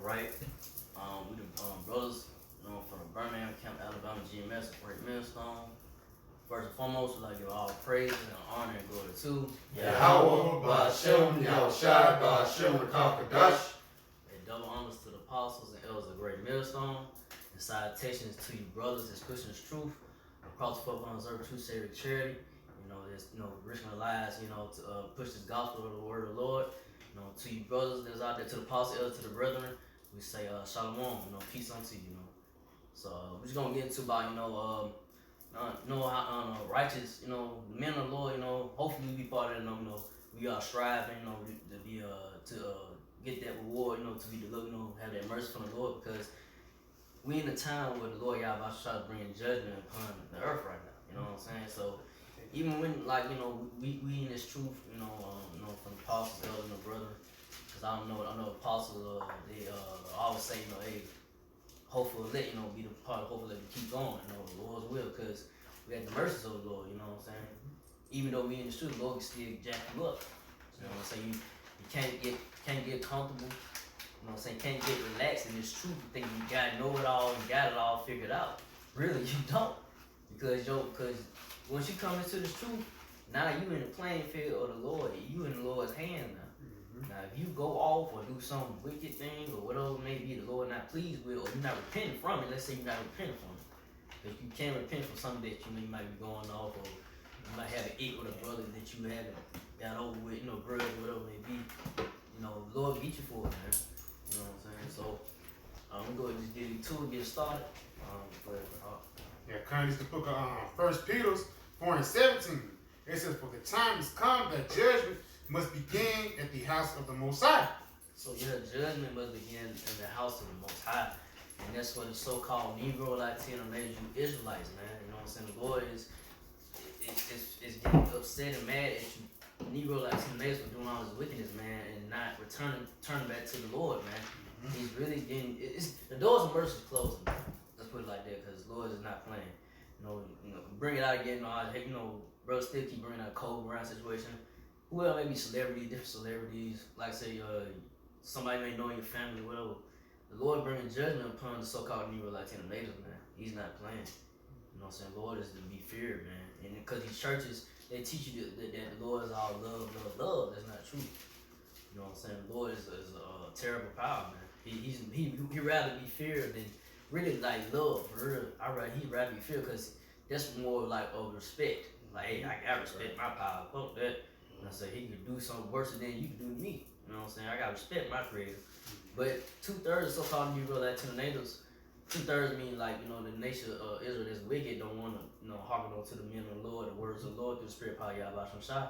right? We the brothers, from the Birmingham Camp, Alabama GMS, Great Millstone. First and foremost, we'd like to give all praise and honor and glory to Yahweh, Ba'ashem, Yahushai, Ba'ashem, Rakakadash. and double honors to the apostles and elders of Great Millstone. And salutations to you brothers that's pushing this truth across the foot on earth, true Savior charity. There's risking their lives, to push this gospel of the word of the Lord. To you brothers that's out there, to the apostles, elders, to the brethren, we say shalom, peace unto you, So we're just gonna get into about, how righteous, men of the Lord, hopefully we be part of that, we are striving, to be to get that reward, to be delivered, have that mercy from the Lord, because we in a time where the Lord y'all about to try to bring judgment upon the earth right now. You know what I'm saying? So even when we in this truth, from the apostles, elders, and the brother, because I know apostles they always say, hey, hopefully let be the part of hopefully let me keep going, the Lord's will, because we have the mercies of the Lord, you know what I'm saying? Even though we in the truth, the Lord can still jack you up. You know what I'm saying? You can't get comfortable, can't get relaxed in this truth. You think you gotta know it all, you got it all figured out. Really you don't. Because once you come into this truth, now you in the playing field of the Lord, you in the Lord's hand now. Now, if you go off or do some wicked thing or whatever it may be, the Lord not pleased with, or you're not repenting from it, let's say you're not repenting from it. If you can't repent from something that you might be going off, or you might have an ache with a brother that you haven't got over with, grudge, whatever it may be, the Lord beat you for it, man. You know what I'm saying? So, I'm going to just get into it, get started. Currently it's the book of 1 Peter 4:17. It says, for the time has come that judgment must begin at the house of the Most High. So judgment must begin in the house of the Most High. And that's what the so-called Negro, Latino, Native Israelites, man. You know what I'm saying? The Lord is getting upset and mad at you, Negro, Latino, Natives, for doing all this wickedness, man, and not turning back to the Lord, man. He's really getting, the doors of mercy is closing, man. Let's put it like that, because the Lord is not playing. Bring it out again, brothers still keep bringing out Kobe Bryant situation. Well, maybe celebrities, different celebrities, like say somebody may know in your family, whatever. The Lord bringing judgment upon the so-called Negro, Latino, Natives, man. He's not playing. You know what I'm saying? The Lord is to be feared, man. And because these churches, they teach you that the Lord is all love, love, love. That's not true. You know what I'm saying? The Lord is a terrible power, man. He rather be feared than really like love, for real. He'd rather be feared, because that's more like of respect. Like, hey, I gotta respect my power. Fuck that. And I say he could do something worse than you can do to me. You know what I'm saying? I gotta respect my creator. But 2/3 of so-called Negro, Latino, Natives, 2/3 mean the nation of Israel that's wicked, don't want to hearken on to the men of the Lord, the words of the Lord through the Spirit power Yahweh Shai.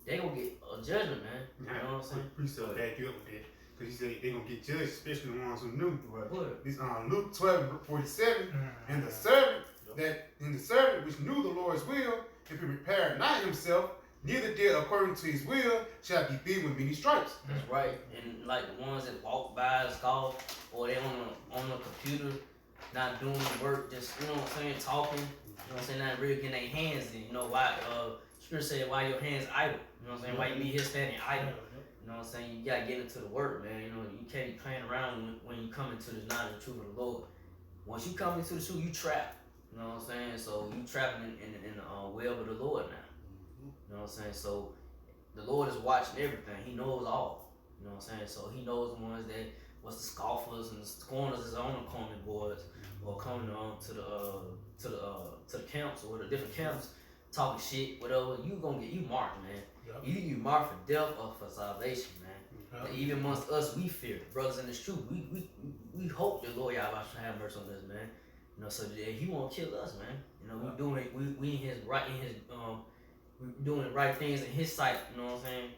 They gonna get a judgment, man. You know what I'm saying? Precept back you up with that, because he said they gonna get judged, especially the ones who knew. What? This Luke 12:47, and the servant which knew the Lord's will, if he prepared not himself, neither did according to his will, shall be beaten with many stripes. That's right. And like the ones that walk by the school, or they on the computer, not doing the work, just talking. You know what I'm saying? Not really getting their hands in. Why? Scripture said, why your hands idle? You know what I'm saying? Why you be here standing idle? You know what I'm saying? You gotta get into the work, man. You can't be playing around when you come into the knowledge of the truth of the Lord. Once you come into the truth, you trap. You know what I'm saying? So you trapping in the web of the Lord now. You know what I'm saying? So the Lord is watching everything. He knows all. You know what I'm saying? So he knows the ones that was the scoffers and the scorners is on the comment boards, or coming on to the camps or the different camps, talking shit, whatever. You gonna get marked, man. Yep. You marked for death or for salvation, man. Yep. Even amongst us, we fear, brothers in this truth. We hope the Lord Yahweh should have mercy on us, man. So that he won't kill us, man. We doing it. We in his right, we doing the right things in his sight. You know what I'm saying?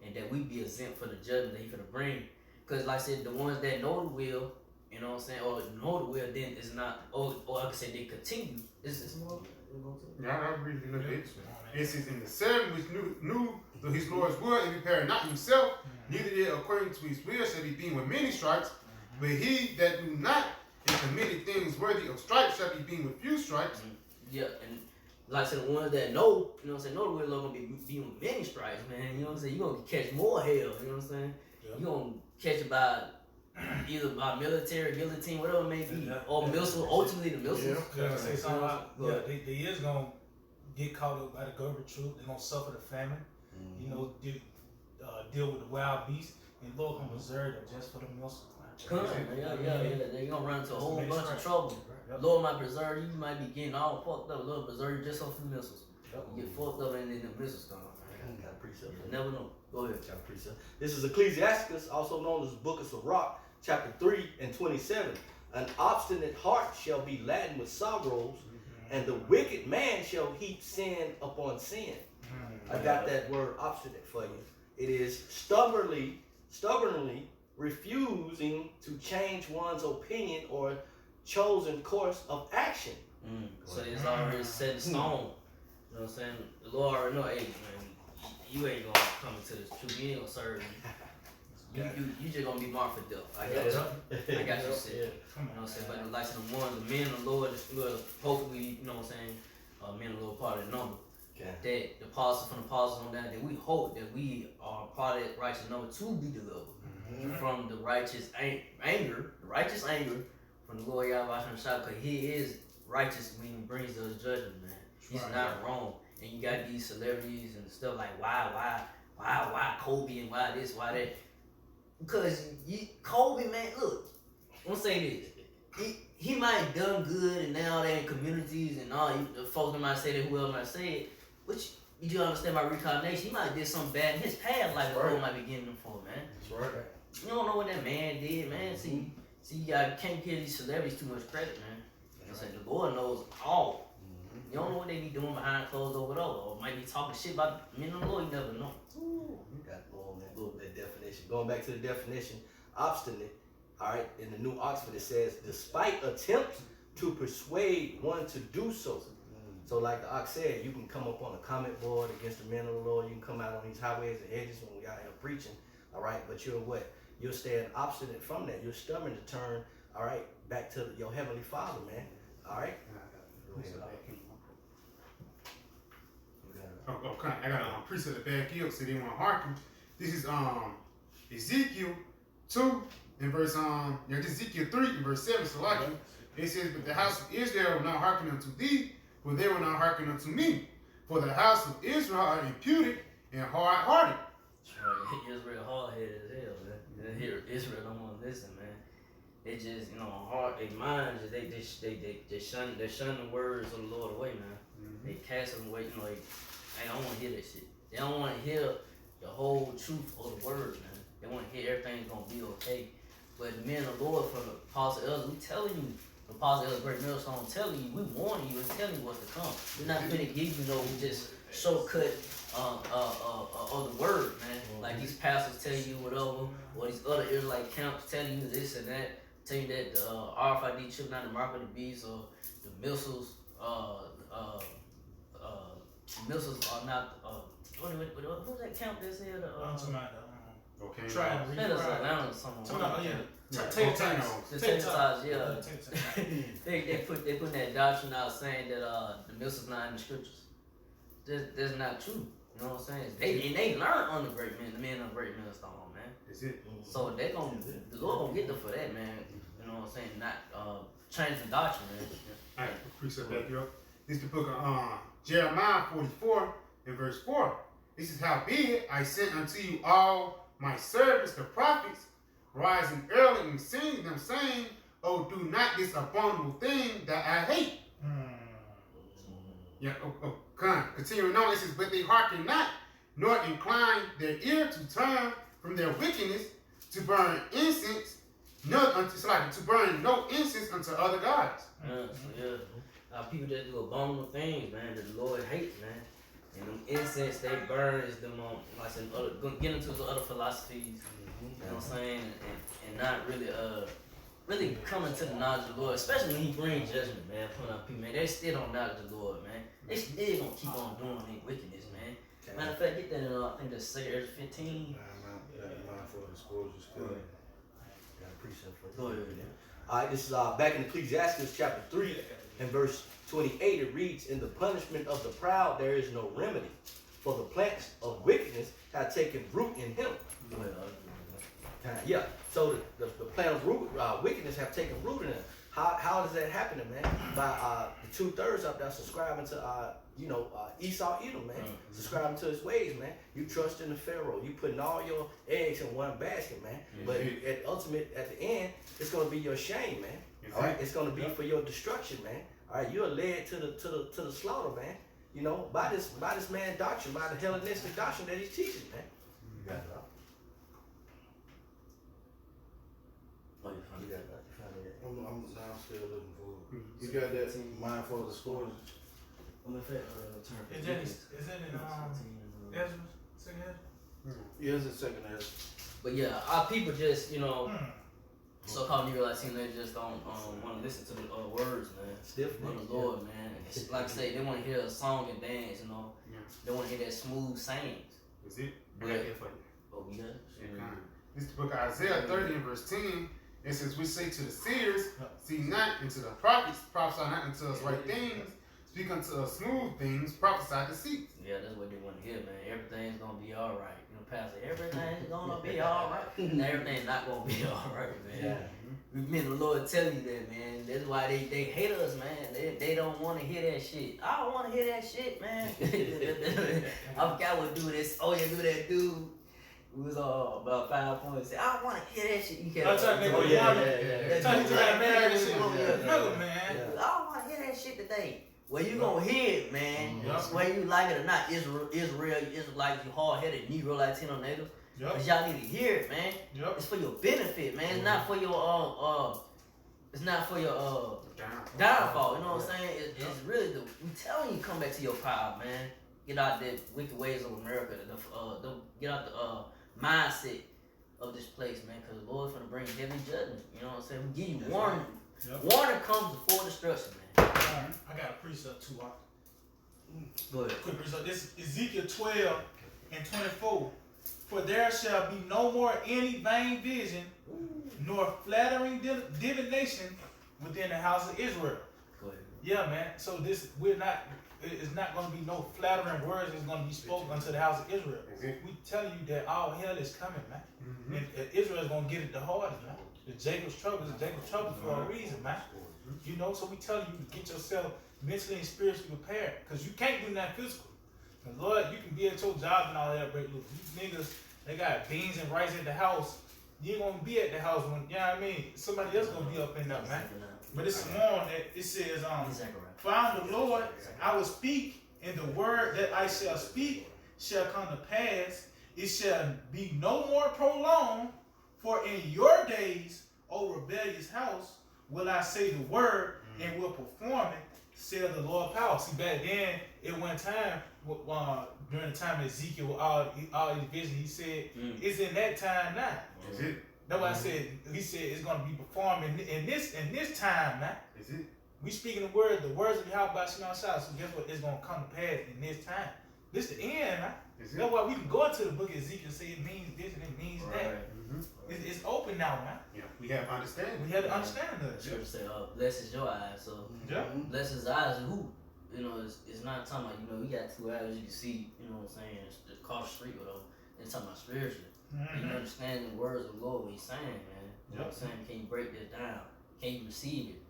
And that we be exempt for the judgment that he finna bring. Because like I said, the ones that know the will, you know what I'm saying, or know the will, then it's not, or like I said, they continue. It's more. Yeah, I agree with you a little bit. It says, in the servant which knew his Lord's will, and prepared not himself, neither did according to his will shall be beaten with many stripes. But he that knew not and committed things worthy of stripes shall be beaten with few stripes. Yeah, and like I said, the ones that know, you know what I'm saying, know the will, are gonna be beaten with many stripes, man. You know what I'm saying? You're gonna catch more hell, you know what I'm saying? Yeah. You're gonna catch it by either by military, guillotine, whatever it may be, or missile, ultimately the missiles. Yeah, say something about, they is going to get caught up by the government troop. They're going to suffer the famine, you know, deal with the wild beasts. And Lord gonna preserve them just for the missiles. Yeah. They're gonna run into a whole bunch of trouble. Yep. Lord might preserve you. You might be getting all fucked up. Lord preserve you just off the missiles. Yep. You get fucked up and then the missiles come. Got a precept. You never know. Go ahead. Got a precept. This is Ecclesiasticus, also known as the Book of Sirach, chapter 3 and 27. An obstinate heart shall be laden with sorrows, and the wicked man shall heap sin upon sin. I got that word obstinate for you. It is stubbornly refusing to change one's opinion or chosen course of action. So it's already set in stone. You know what I'm saying? The Lord already know, hey man, you ain't gonna come into this truth. You ain't gonna serve me. You just gonna be marked for death. I got you. I got you said. You know what I'm saying? But the likes of the men of the Lord, hopefully, you know what I'm saying, men of the Lord part of the number. That the apostles from the apostles on that we hope that we are part of that righteous number to be delivered from the righteous anger from the Lord Yahweh Shah, because he is righteous when he brings those judgment, man. He's not wrong. And you got these celebrities and stuff like why Kobe and why this, why that. Because Kobe, man, look, I'm gonna say this. He might have done good and now they're in communities and all the folks that might say that, whoever might say it. Which you do understand by reincarnation, he might have did something bad in his past, like the Lord might be getting him for, man. That's right. You don't know what that man did, man. See, you can't give these celebrities too much credit, man. I'm saying the Lord knows all. You don't know what they be doing behind closed doors, or might be talking shit about men of the Lord. You never know. Ooh, you got man, a little bit of definition. Going back to the definition, obstinate. All right, in the New Oxford it says, despite attempts to persuade one to do so. So like the Ox said, you can come up on a comment board against the men of the Lord. You can come out on these highways and hedges when we out here preaching. All right, but you're what? You're staying obstinate from that. You're stubborn to turn, all right, back to your Heavenly Father, man. All right? Okay, I got a precept to back you up so they want to hearken. This is Ezekiel 2 and verse this is Ezekiel 3 and verse 7. So like it says, but the house of Israel will not hearken unto thee, for they will not hearken unto me. For the house of Israel are imputed and hard-hearted. Israel hard-headed as hell, man. Here Israel don't want to listen, man. They just, hard. Their minds, they shun the words of the Lord away, man. They cast them away. They don't want to hear that shit. They don't want to hear the whole truth of the word, man. They want to hear everything's gonna be okay. But the men of the Lord from the apostle elders, we telling you, the apostle elders, great millstone, telling you, we warning you and telling you what's to come. We're not gonna give you just shortcut of the word, man. Like these pastors tell you whatever, or these other Israelite camps telling you this and that, telling you that the RFID chip not the mark of the beast, or the missiles, missiles are not. Who's that camp that said? Try to read Atlanta or something. They put that doctrine out saying that the missiles not in the scriptures. That's not true. You know what I'm saying? They learn on the men of great millstone, man. Is it? So the Lord gonna get them for that, man. You know what I'm saying? Not change the doctrine, man. All right, precept back you up. This is the book of Jeremiah 44 and verse 4. This is how be I sent unto you all my servants, the prophets, rising early and singing them, saying, oh, do not this abominable thing that I hate. Yeah, continuing on, it says, but they hearken not, nor incline their ear to turn from their wickedness to burn incense, to burn no incense unto other gods. People just do abominable things, man, that the Lord hates, man. And them incense they burn is them, like I said, get into the other philosophies, you know what I'm saying, and not really coming to the knowledge of the Lord, especially when He brings judgment, man, upon our people, man. They still don't knowledge the Lord, man. They still gonna keep on doing their wickedness, man. Matter of fact, get that in, I think that's 2 15. Mindful of disclosures. Got a precept for Go ahead, man. All right, this is back in Ecclesiastes chapter 3 and verse 28. It reads, in the punishment of the proud there is no remedy, for the plants of wickedness have taken root in him. Yeah. So the plan of wickedness have taken root in them. How is that happening, man? By the 2/3 up there subscribing to Esau Edom, man. Subscribing to his ways, man. You trust in the Pharaoh. You putting all your eggs in one basket, man. But at the end, it's gonna be your shame, man. All right, it's gonna be for your destruction, man. All right, you're led to the slaughter, man. You know, by this man's doctrine, by the Hellenistic doctrine that he's teaching, man. You got it. Oh, you found it. I'm still looking for it. You got that mind for the scores? Is that in Ezra? Second Ezra? Yeah, it's the second half. But yeah, our people just, so-called Negro Latino, they just don't want to listen to the words, man. Stiff From the Lord, man. It's like I say, they want to hear a song and dance, They want to hear that smooth sayings. Is it? I Yeah. got it for you. Oh, yeah. This is the book of Isaiah 30 and verse 10. It says, we say to the seers, see not, and to the prophets, prophesy not unto us right things, speak unto us smooth things, prophesy deceits. Yeah, that's what they want to hear, man. Everything's going to be all right. Pastor, everything's going to be all right. And everything's not going to be all right, man. Yeah. Remember, the Lord tell you that, man. That's why they hate us, man. They don't want to hear that shit. I don't want to hear that shit, man. I forgot what dude this. Oh, yeah, do that dude. It was about 5 points. I don't want to hear that shit. You can't. I'm trying to make yeah. Tell you that man, that shit. Yeah. Man. I don't want to hear that shit today. Well, you gonna hear it, man. Whether you like it or not, Israelites, you hard-headed Negro, Latino, niggas. Cause y'all need to hear it, man. It's for your benefit, man. It's not for your it's not for your downfall. You know what I'm saying? It's really we telling you come back to your power, man. Get out the wicked ways of America. Get out the mindset of this place, man. Cause the Lord's gonna bring heavy judgment. You know what I'm saying? We give you warning. Warning comes before destruction, man. I got a precept too. Go ahead. Quick precept. This is Ezekiel 12 and 24. For there shall be no more any vain vision, nor flattering divination within the house of Israel. Go ahead. Yeah, man. So it's not going to be no flattering words that's going to be spoken unto the house of Israel. We telling you that all hell is coming, man. And Israel is going to get it the hardest, man. The Jacob's trouble is Jacob's trouble for a reason, man. So we telling you to get yourself mentally and spiritually prepared, because you can't do nothing physical. And Lord, you can be at your job and all that, break loose. These niggas, they got beans and rice at the house. You ain't gonna be at the house when, you know what I mean? Somebody else gonna be up in there, man. But it's more that it says, for I am the Lord, I will speak, and the word that I shall speak shall come to pass. It shall be no more prolonged, for in your days, O rebellious house, will I say the word and will perform it, said the Lord power. See, back then, at one time, during the time of Ezekiel, all his vision, he said, it's in that time now. Is it? That's why I said, he said it's going to be performed in this time now. Is it? We speaking the words of Yahweh Shema Shah. So guess what? It's going to come to pass in this time. This the end, man. That's why we can go into the book of Ezekiel and say it means this and it means that. It's open now, man. Yeah, we have understanding. We have to understand that. Scripture say, blessed is your eyes. So, blessed is eyes and who? It's not talking about, you got 2 eyes, you can see, you know what I'm saying, it's across the street or whatever. It's talking about spiritually. You understand the words of the Lord, what he's saying, man. You know what I'm saying? Can you break this down? Can you receive it?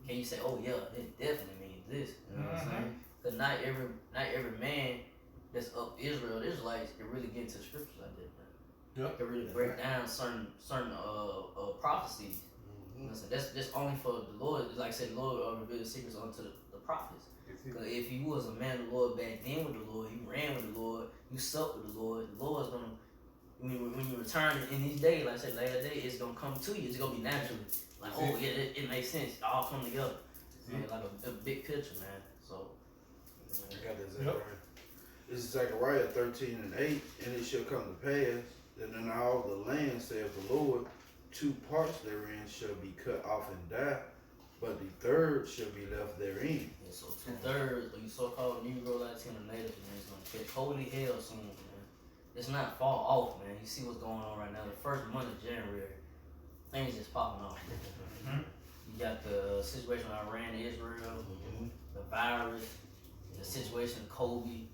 Can you say, oh yeah, it definitely means this? You know what I'm saying? Because not every man that's up Israel, Israelites can really get into the scriptures like that, man. Can really break down certain prophecies. You know what I'm saying? That's only for the Lord. Like I said, the Lord revealed secrets unto the prophets. Because if you was a man of the Lord back then with the Lord, you ran with the Lord, you supped with the Lord's gonna, when you return in these days, like I said, later day, it's gonna come to you. It's gonna be naturally. Like, oh yeah, it makes sense. It all come together. Like a big picture, man. So, I got that Zechariah. This is Zechariah 13 and 8, and it shall come to pass that in all the land, saith the Lord, 2 parts therein shall be cut off and die, but the third shall be left therein. Yeah, so 2/3 of you so-called Negro, Latino, Native, man, is gonna catch holy hell soon, man. It's not far off, man. You see what's going on right now. The first month of January, things just popping off. You got the situation with Iran, Israel, the virus, the situation of Kobe. You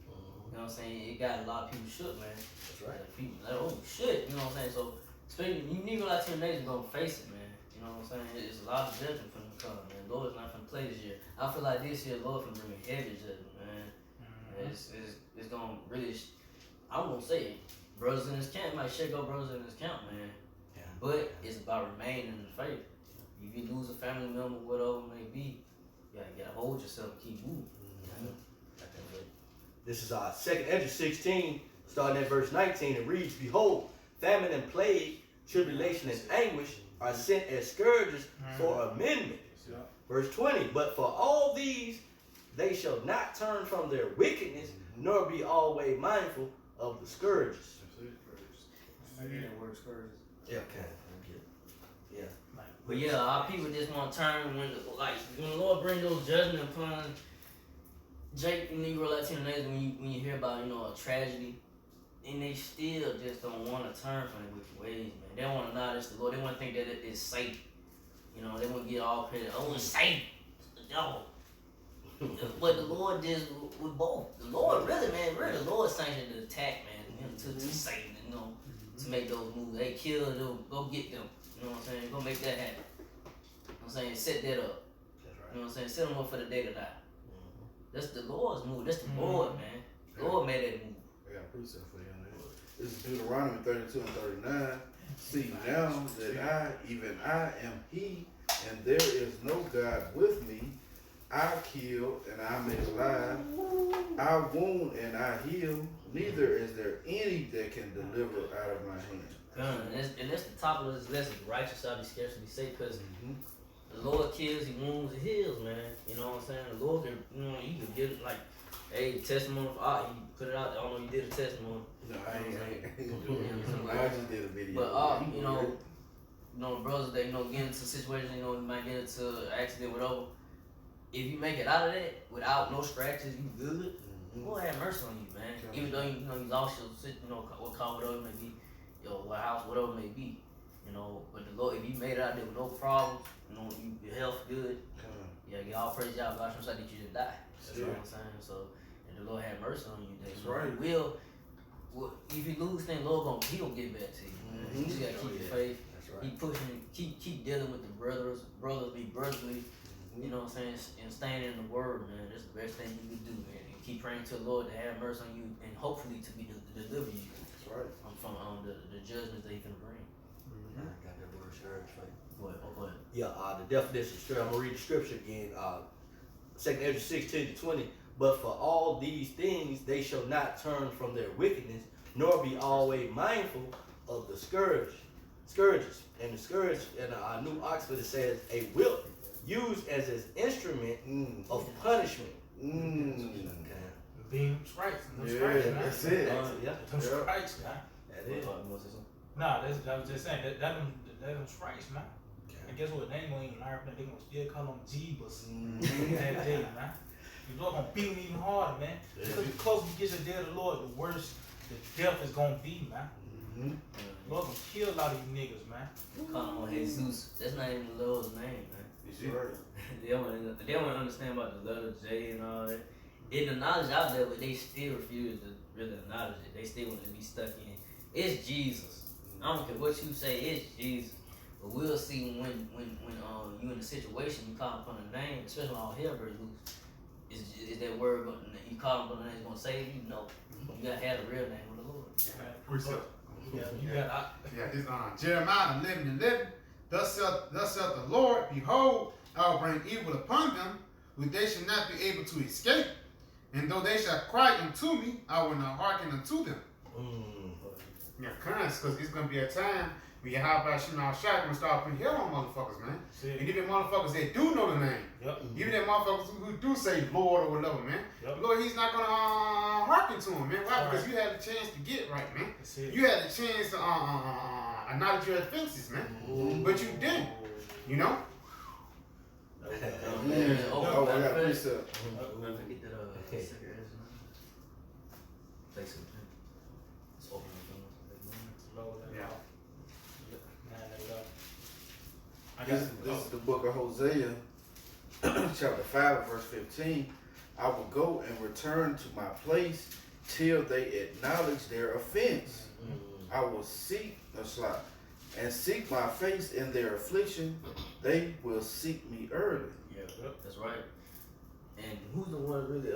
know what I'm saying? It got a lot of people shook, man. That's right. People like, oh shit, you know what I'm saying? So Speaking, you Negro Latino nation gonna face it, man. You know what I'm saying? It's a lot of judgment from the come, man. Lord's not finna play this year. I feel like this year, Lord finna bring a heavy judgment, man. It's gonna really, I won't say it. Brothers in this camp might shake up brothers in this camp, man. Yeah. But it's about remaining in the faith. If you lose a family member, whatever it may be, you gotta hold yourself and keep moving. This is our 2nd Ezra 16, starting at verse 19. It reads, Behold, famine and plague, tribulation and anguish are sent as scourges for amendment. Verse 20, But for all these they shall not turn from their wickedness, nor be always mindful of the scourges. I get that word scourges. Yeah, okay. Yeah. But yeah, our people just want to turn when the Lord bring those judgment upon Jake and Negro Latino nation, when you hear about a tragedy, and they still just don't want to turn from their wicked ways, man. They don't want to acknowledge the Lord. They want to think that it is safe. They want to get all credit. Oh, it's safe. No. But the Lord did with both. The Lord really, the Lord sanctioned the attack, man, to Satan, to make those moves. They kill them, go get them. You know what I'm saying? Go make that happen. You know what I'm saying? Set that up. That's right. You know what I'm saying? Set them up for the day to die. That's the Lord's move. That's the Lord, man. The Lord made that move. I got a precept for you on that. This is Deuteronomy 32 and 39. See now that I, even I, am He, and there is no God with me. I kill and I make alive. I wound and I heal. Neither is there any that can deliver out of my hand. And that's the top of this lesson. Righteous shall be scarcely saved, because the Lord kills, He wounds, He heals, man. You know what I'm saying? The Lord can, you can get it like, hey, testimony. He put it out there. I don't know if you did a testimony. No, I ain't. I just did a video. But brothers that get into situations, you might get into an accident, whatever. If you make it out of that without no scratches, you good. Lord have mercy on you, man. Even though you lost your what car, whatever it may be, what house, whatever it may be, But the Lord, if you made it out there with no problems, your health good, you all praise y'all. God, I'm that you didn't die. That's what I'm saying. So, and the Lord have mercy on you. That's right. He will. If you lose things, Lord He gonna get back to you. You just gotta keep your faith. That's right. Keep pushing. Keep dealing with the brothers. Brothers be brotherly. You know what I'm saying? And staying in the Word, man. That's the best thing you can do, man. And keep praying to the Lord to have mercy on you and hopefully to deliver you. That's right. From the judgments that He can bring. I got that word scourge for you. Go ahead. Yeah, the definition of scourge. I'm gonna read the scripture again. 2nd Ezra 16 to 20. But for all these things they shall not turn from their wickedness, nor be always mindful of the scourges. And the scourge in our New Oxford, it says a whip used as an instrument of punishment. Being stripes. That's it. Them stripes, man. That is. Nah, I was just saying that them stripes, man. And guess what? They ain't gonna even learn from that. They gonna still call them Jeebus. That day, man. The Lord gonna beat them even harder, man. Because the closer you get to the day of the Lord, the worse the death is gonna be, man. The Lord gonna kill a lot of you niggas, man. Call him Jesus. That's not even the Lord's name, man. They don't understand about the letter J and all that. It's the knowledge out there, but they still refuse to really acknowledge it. They still want to be stuck in. It's Jesus. I don't care what you say. It's Jesus. But we'll see when you in a situation, you call upon a name, especially when all hell breaks loose. Is that word going? You call upon a name is going to save you? No. You gotta have the real name of the Lord. Precept. Yeah, you got. This Jeremiah 11:11. Thus saith the Lord, behold, I will bring evil upon them, which they shall not be able to escape. And though they shall cry unto me, I will not hearken unto them. Yeah, because it's going to be a time when you hop out shooting out shot and start putting hell on motherfuckers, man. And even motherfuckers that do know the name. Even them motherfuckers who do say Lord or whatever, man. Lord, He's not going to hearken to them, man. Why? Because you had a chance to get right, man. You had a chance to acknowledge your offenses, man. But you didn't, I got a precept. Forget that cigarettes. Take some. It's open. This is the book of Hosea, chapter 5, verse 15. I will go and return to my place till they acknowledge their offense. I will seek and seek my face in their affliction, they will seek me early. Yeah, that's right. And who's the one really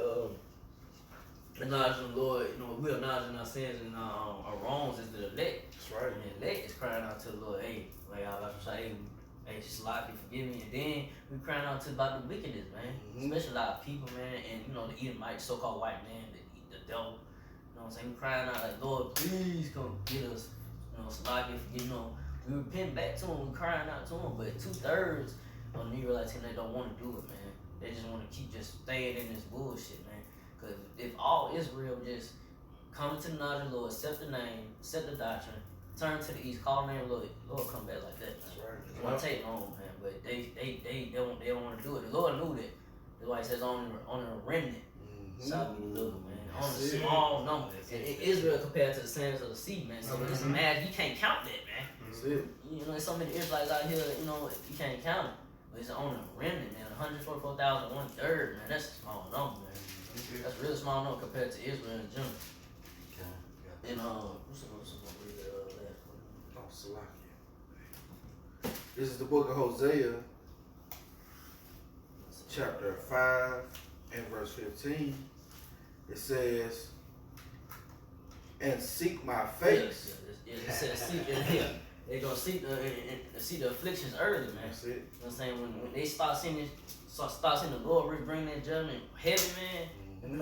acknowledging the Lord? You know, we're acknowledging our sins and our wrongs is the elect. That's right. And the elect is crying out to the Lord, hey, like I was saying, hey, just like you forgive me. And then we crying out to about the wickedness, man. Especially a lot of people, man, and you know, the Edomite, so-called white man, the devil. You know what I'm saying? We crying out like, Lord, please come get us. You know, Salaki, you know, we repent back to him, we crying out to him, but 2/3 of the Negro Latino, they don't want to do it, man. They just want to keep just staying in this bullshit, man. Because if all Israel just come to the knowledge of the Lord, accept the name, accept the doctrine, turn to the east, call the name of the Lord come back like that, man. That's right. It's gonna take long, man, but they don't want to do it. The Lord knew that. That's why he says on a remnant. Shall be delivered, man. On a small number. And Israel compared to the sands of the sea, man. So it's mad, you can't count that, man. That's it. You know, there's so many Israelites out here, you know, you can't count them. But it's on a remnant, man. 144,000, 1/3, man. That's a small number, man. That's a really small number compared to Israel in general. And what's the read last one? Oh, Salakia. This is the book of Hosea, chapter 5 and verse 15. It says, and seek my face. It says seek, they're gonna seek the afflictions early, man. That's it. You know what I'm saying? When they start seeing the Lord really bring that judgment heavy, man.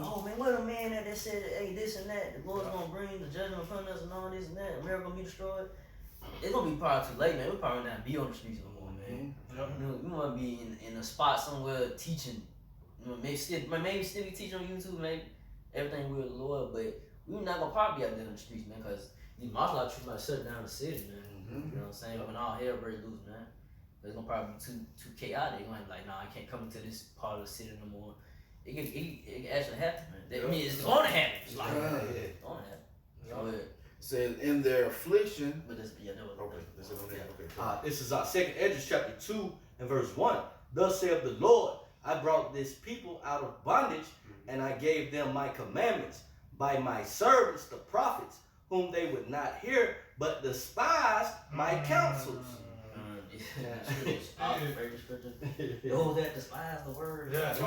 Oh man, what a man that said, hey, this and that, the Lord's gonna bring the judgment upon us and all this and that, America gonna be destroyed. It's gonna be probably too late, man. We probably not be on the streets no more, man. You know, we wanna be in a spot somewhere teaching. You know, maybe still be teaching on YouTube, maybe everything with the Lord, but we're not gonna probably be out there in the streets, man, because these martial arts troops might shut down the city, man. You know what I'm saying? When all hell breaks loose, man. It's gonna probably be too chaotic. You're gonna be like, nah, I can't come into this part of the city no more. It can actually happen, man. I mean, it's gonna happen. It's like, it's gonna happen. It says, in their affliction. But this, yeah, that was Okay, this is okay. This is our second Esdras chapter 2 and verse 1. Thus saith the Lord, I brought this people out of bondage, and I gave them my commandments by my servants, the prophets, whom they would not hear, but despised my counsels. Those that despise the word. Those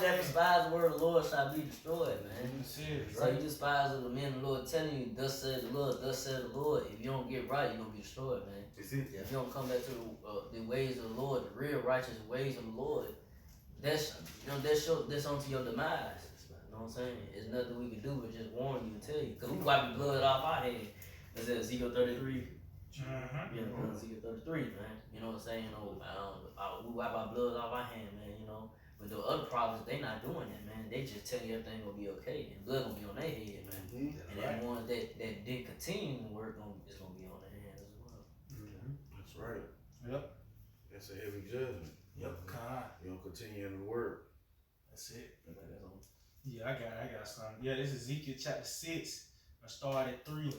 that despise the word of the Lord shall be destroyed, man. So you despise of the men of the Lord telling you, thus says the Lord, thus says the Lord. If you don't get right, you're gonna be destroyed, man. If you don't come back to the ways of the Lord, the real righteous ways of the Lord, that's onto your demise. You know what I'm saying? There's nothing we can do but just warn you and tell you. Because we wiping blood off our head. That's Ezekiel 33. Yeah, Ezekiel 33, man. You know what I'm saying? You know, we wipe our blood off our hand, man, you know. But the other prophets, they not doing that, man. They just tell you everything gonna be okay. And blood gonna be on their head, man. And the ones that didn't continue to work is gonna be on their hands as well. That's right. Yep. That's a heavy judgment. Yep. You don't continue in the word. That's it. Yeah, I got something. Yeah, this is Ezekiel chapter 6. I start at 3.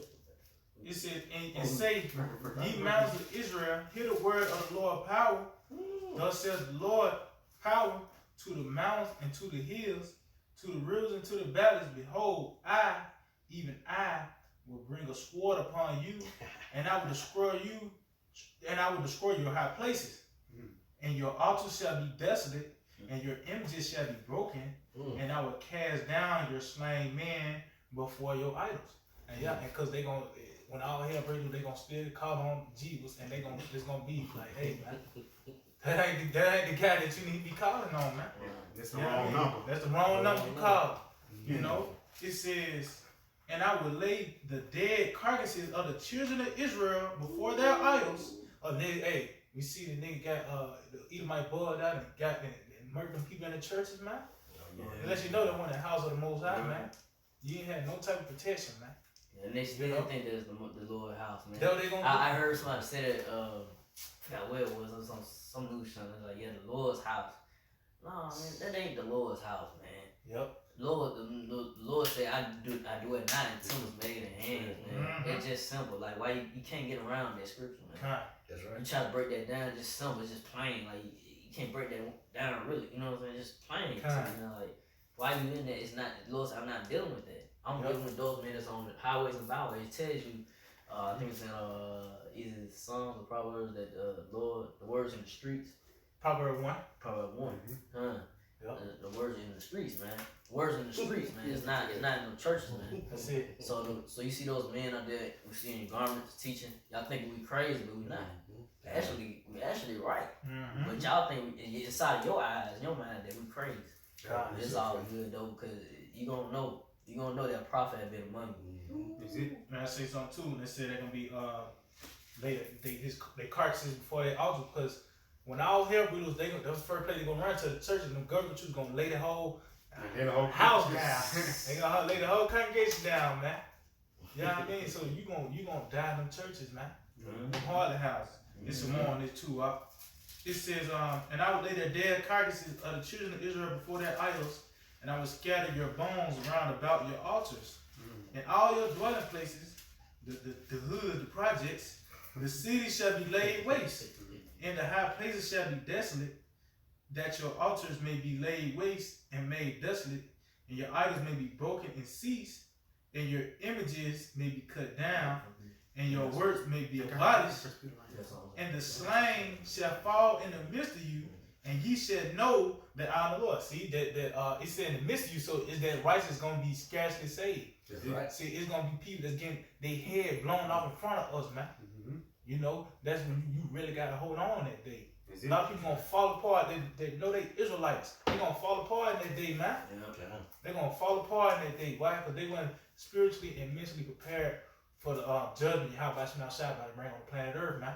It says, and say, ye mountains of Israel, hear the word of the Lord power. Thus says the Lord power to the mountains and to the hills, to the rivers and to the valleys. Behold, I, even I, will bring a sword upon you, and I will destroy you, and I will destroy your high places. And your altars shall be desolate, and your images shall be broken, and I will cast down your slain men before your idols. And yeah, and because they gonna, when all hell breaks loose, they gonna still call on Jesus, and it's gonna be like, hey man, that ain't the guy that you need to be calling on, man. That's the wrong number. That's the wrong number you call. You know, it says, and I will lay the dead carcasses of the children of Israel before their idols. Hey, we see the nigga got the Edomite boiled out and got and murdering people in the churches, man. Unless you know that one in the house of the Most High, man. You ain't had no type of protection, man. And they still think that it's the Lord's house, man. That's what they gonna do. I heard somebody say that, I forgot where it was, on some news channel. It's like, yeah, the Lord's house. No, man, that ain't the Lord's house, man. Yep. Lord, the Lord said, I do it not in tools made in hands, man. It's just simple. Like, why you can't get around that scripture, man. That's right. You try to break that down, just simple, it's just plain. Like, you can't break that down really, you know what I'm saying? Just plain. You know, like, why you in there? It's not, the Lord said, I'm not dealing with that. I'm living with those men that's on the highways and byways. It tells you, I think it's in either Psalms or Proverbs that Lord, the words in the streets. Proverb 1. Proverb 1. Yep. The words in the streets, man. Words in the streets, man. It's not in the churches, man. That's it. So you see those men out there, we see in garments teaching. Y'all think we crazy, but we not. We actually right. But y'all think inside of your eyes, in your mind, that we crazy. It's all good though, because you gonna know that prophet had been among you. Is it? Man, I say something too, and they said they're gonna be they carcasses before they altar, because when all hell breaks loose, that was the first place they gonna run to the church, and the government was gonna lay the whole house down. They gonna lay the whole congregation down, man. You know what I mean? So you gonna die in them churches, man. Them harlot houses. It's some more on this too. It says, and I will lay their dead carcasses of the children of Israel before their idols, and I will scatter your bones round about your altars. And all your dwelling places, the hood, the projects, the city shall be laid waste, and the high places shall be desolate, that your altars may be laid waste and made desolate, and your idols may be broken and ceased, and your images may be cut down, and your works may be abolished, and the slain shall fall in the midst of you, and ye shall know that I am the Lord. See, that it said in the midst of you, so is that righteous going to be scarcely saved. Right. See, it's going to be people that's getting their head blown off in front of us, man. You know, that's when you really got to hold on that day. A lot of people going to fall apart. They know they Israelites. They're going to fall apart in that day, man. They're going to fall apart in that day. Why? Because they weren't spiritually and mentally prepared for the judgment how about you outside by the bring on the planet Earth, man.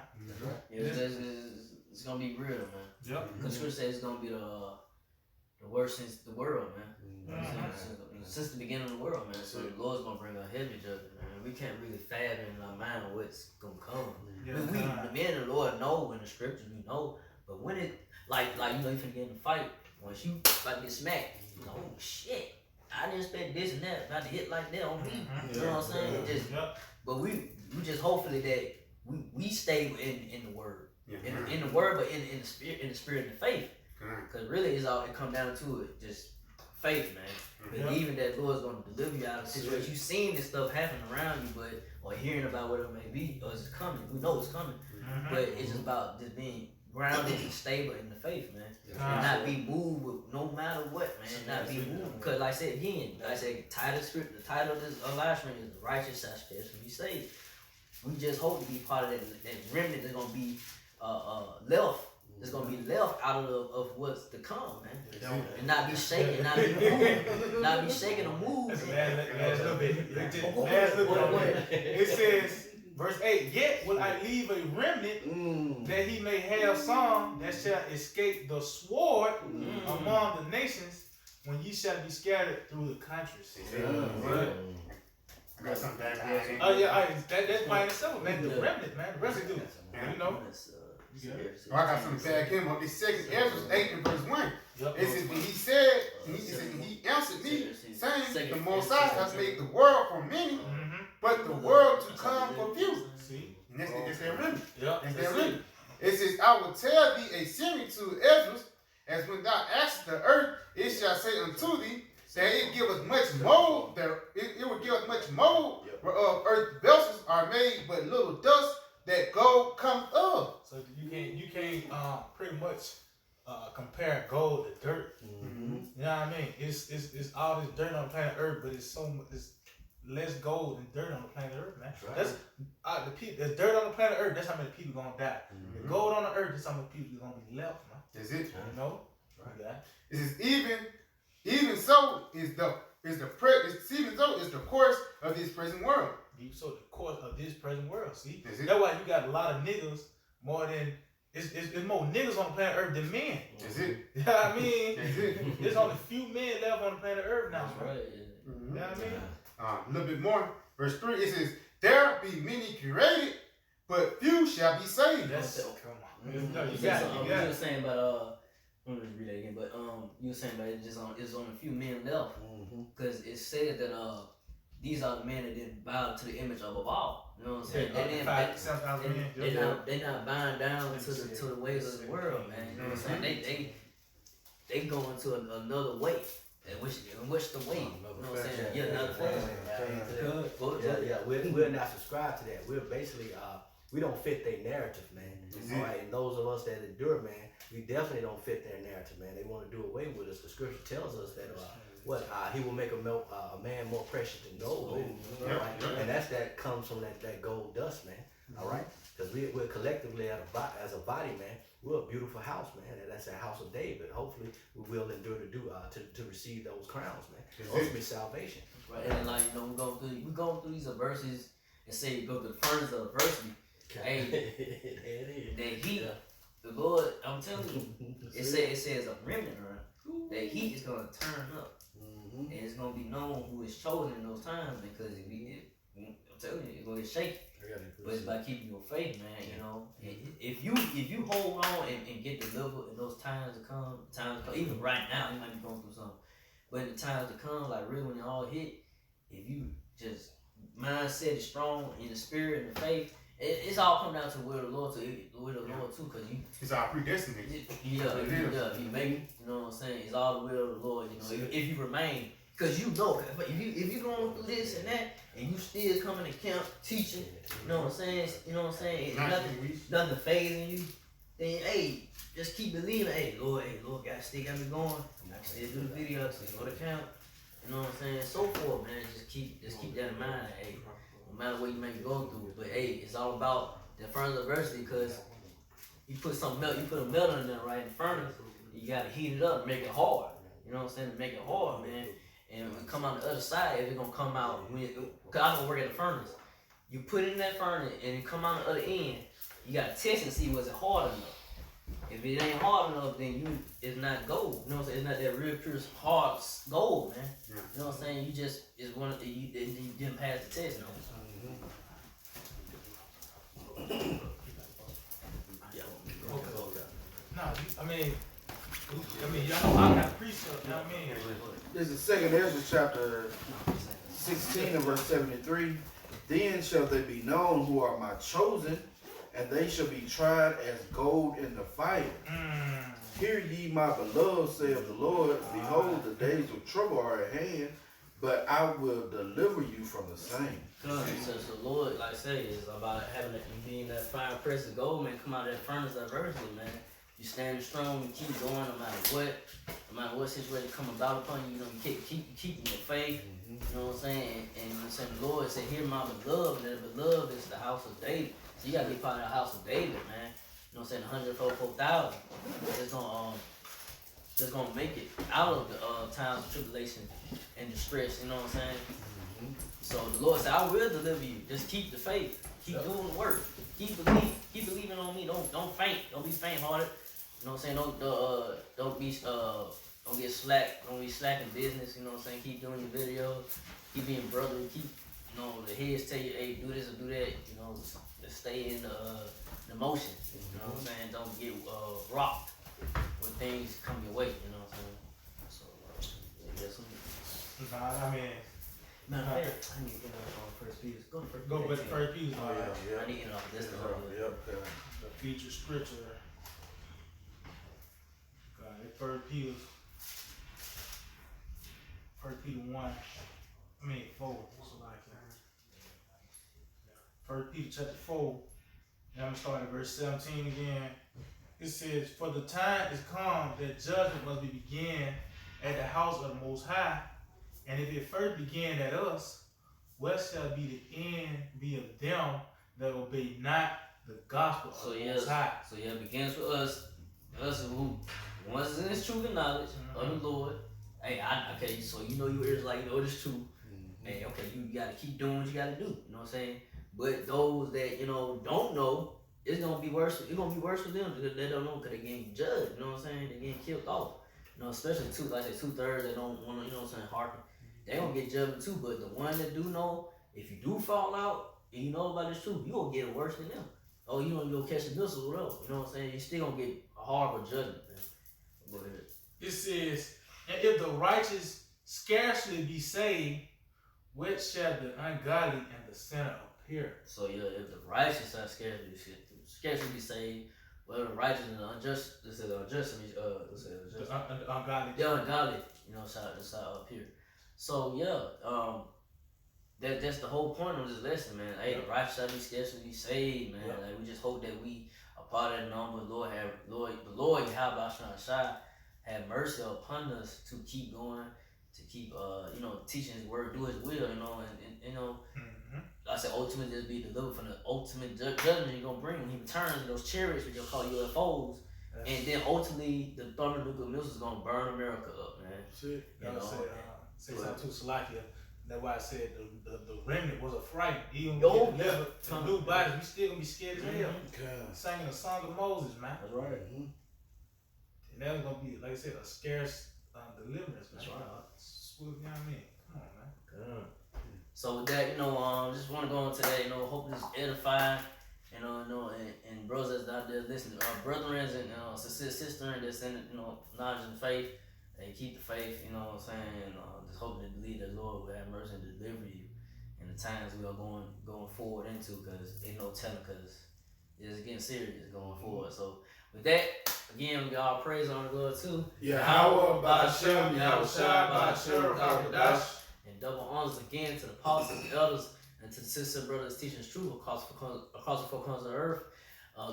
It's gonna be real, man. Yep. Because Scripture says it's gonna be the worst since the world, man. Since the beginning of the world, man. So the Lord's gonna bring a heavy judgment, man. We can't really fathom in our mind what's gonna come. We the men of the Lord know in the Scriptures, we know. But when it like you know you finna get in a fight, once you about to get smacked, you know, oh shit. I didn't expect this and that about to hit like that on me. You know what I'm saying? But we just hopefully that we stay in the word. In the word, but in the spirit and the faith. Because really it come down to it, just faith, man. Believing that Lord's gonna deliver you out of the situation. You've seen this stuff happen around you, or hearing about what it may be, or it's coming. We know it's coming. But it's just about just being grounded and stable in the faith, man. And not be moved with no matter what, man. Not be moved. Because like I said again, the title of this live stream is The Righteous Shall Scarcely Be Saved. We just hope to be part of that remnant that's gonna be left. That's gonna be left out of what's to come, man. And not be shaken, not be moved. Not be shaken or moved. Last little bit. It says, verse 8, yet will I leave a remnant that he may have some that shall escape the sword among the nations when ye shall be scattered through the countries. I got something back behind it. Oh yeah, that's plain and simple, man. The remnant, man. The residue. You know. I got something back him up. It's 2nd Ezra 8 and verse 1. It says, when he said, he answered me, saying, the Most High has made the world for many, but the world to come for few. See? And that's their remnant. That's their That's remnant. It says, I will tell thee a secret to Ezra, as when thou askest the earth, it shall say unto thee, that it give us much mold, that it will give us much mold, whereof earth vessels are made, but little dust that gold comes of. So you can't pretty much compare gold to dirt. You know what I mean? It's all this dirt on the planet Earth, but it's less gold than dirt on the planet Earth, man. That's there's dirt on the planet Earth. That's how many people gonna die. The gold on the earth, that's how many people gonna be left, man. That's it. You know? Right. It says even so is the course of this present world. So the course of this present world, see? That's why you got a lot of niggas more than it's more niggas on the planet Earth than men. That's it. You know what I mean? There's only few men left on the planet Earth now. That's right. You know what I mean? A little bit more. Verse 3, it says, there be many created, but few shall be saved. That's You were saying about let me read that again, but you were saying about it's on a few men left, because it said that these are the men that didn't bow to the image of all. You know what I'm saying? They're not bowing down to the ways of the world, man. You know what I'm saying? They go into another way. And which the way? You know what I'm saying? Yeah, another Yeah, we're not subscribed to that. We're basically we don't fit their narrative, man. All right, and those of us that endure, man, we definitely don't fit their narrative, man. They want to do away with us. The scripture tells us that he will make a man more precious than gold, right? And that comes from that gold dust, man. All right, because we're collectively as a body, man. We're a beautiful house, man. And that's a house of David. Hopefully, we will endure to receive those crowns, man. Ultimately, salvation. Right, and like we go through these adversities and say go to the furnace of adversity. Hey, that heat, the Lord, I'm telling you, it says a remnant, right? That heat is gonna turn up, and it's gonna be known who is chosen in those times because I'm telling you, it's gonna get shaky. But it's by keeping your faith, man. You know, if you hold on and get delivered in those times to come, even right now, you might be going through something, but in the times to come, like really when it all hit, if you just mindset is strong in the spirit and the faith, it's all come down to where the Lord too, because it's all predestined. You make it. You know what I'm saying? It's all the will of the Lord. You know, if you remain. Because you know, if you going through this and that, and you still coming to camp teaching, you know what I'm saying? You know what I'm saying? Nothing phasing you. Then hey, just keep believing. Hey, Lord, still got me going. I can still do the video, still go to camp. You know what I'm saying? So forth, man. Just keep that in mind. Hey, no matter what you may go through, but hey, it's all about the furnace of adversity. Because you put a metal in there, right, in the furnace. You gotta heat it up, and make it hard. You know what I'm saying? To make it hard, man. And when it come out the other side, it's gonna come out because I don't work at the furnace. You put it in that furnace and it come out the other end. You gotta test and see was it hard enough. If it ain't hard enough, then it's not gold. You know what I'm saying? It's not that real pure hard gold, man. Yeah. You know what I'm saying? You didn't pass the test, man. No, I mean, y'all know I got precept. You know what I mean? This is 2nd Ezra chapter 16 and verse 73. Then shall they be known who are my chosen, and they shall be tried as gold in the fire. Hear ye, my beloved, saith the Lord. Behold, the days of trouble are at hand, but I will deliver you from the same. So the Lord, like I say, is about having you being that fire pressed gold, man. Come out of that furnace of adversity, man. You stand strong, you keep going no matter what situation come about upon you. You know, you keep your faith. You know what I'm saying? And you know what I'm saying? The Lord said, "Hear my beloved," and the beloved is the house of David. So you gotta be part of the house of David, man. You know what I'm saying? 144,000. That's gonna make it out of the times of tribulation and distress. You know what I'm saying? So the Lord said, "I will deliver you. Just keep the faith. Keep doing the work. Keep believing on me. Don't faint. Don't be faint-hearted. You know what I'm saying? Don't get slack. Don't be slack in business. You know what I'm saying? Keep doing your videos. Keep being brotherly. Keep, the heads tell you, hey, do this or do that. You know, just stay in the motion. You know what I'm saying? Don't get rocked when things come your way. You know what I'm saying? So, I mean. Man, I need to get on First Peter. Go to First Peter. Go with First Peter. I need to get off this. The feature scripture. First Peter 4. First Peter chapter 4. And I'm gonna start at verse 17 again. It says, "For the time is come that judgment must be began at the house of the Most High. And if it first began at us, what shall be the end be of them that obey not the gospel of the Most High?" So it begins with us. Us who once in this truth and knowledge of the Lord. Hey, okay, so you Israelite, you know it's true. Hey, okay, you gotta keep doing what you gotta do. You know what I'm saying? But those that don't know, it's gonna be worse. It's gonna be worse for them because they don't know because they're getting judged. You know what I'm saying? They're getting killed off. Especially 2/3 that don't want to. You know what I'm saying? Hearken. They gonna get judged too. But the one that do know, if you do fall out and you know about this truth, you gonna get it worse than them. Oh, you gonna go catch the missile or whatever. You know what I'm saying? You still gonna get a horrible judgment. Man. Go ahead. It says, "And if the righteous scarcely be saved, what shall the ungodly and the sinner appear?" So if the righteous are scarcely be saved, well, the righteous and the unjust. This is unjust. The ungodly. Yeah, ungodly. You know, shout up here. So yeah, that's the whole point of this lesson, man. Hey, the righteous shall be scarcely saved, man. Like we just hope that we are part of that number. The Lord, Yahweh Shai, have mercy upon us to keep going, to keep teaching His word, do His will, and you know. I said ultimately just be delivered from the ultimate judgment He's gonna bring when He returns in those chariots, which you'll call UFOs, and then ultimately the thermonuclear missiles is gonna burn America up, man. Shit. Say something to Salakia. That's why I said the remnant was a fright. Even with the new bodies, we still gonna be scared as hell. Singing the song of Moses, man. That's right. And that was gonna be, like I said, a scarce deliverance, man. That's right. Come on, man. God. So with that, just want to go on today. Hope this is edifying. And brothers out there listening, brethren and sister that's in knowledge and faith. They keep the faith. You know what I'm saying. Just hoping to believe that Lord will have mercy and deliver you in the times we are going forward into, because ain't no telling, because it's getting serious going forward. So with that, again, we got all praise on the Lord too. Yahweh Ba'ashem, Yahweh Shai, Ba'ashem, Kawadash. And double honors again to the apostles, the elders, and to the sisters and brothers teaching truth across the four corners of the earth.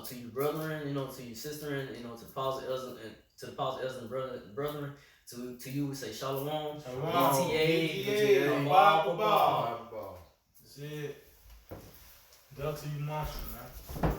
To you brethren, to your sister, and to the apostles, elders, and brethren. To you, we say shalom. ETA, Bible. That's it. Delta you monster, man.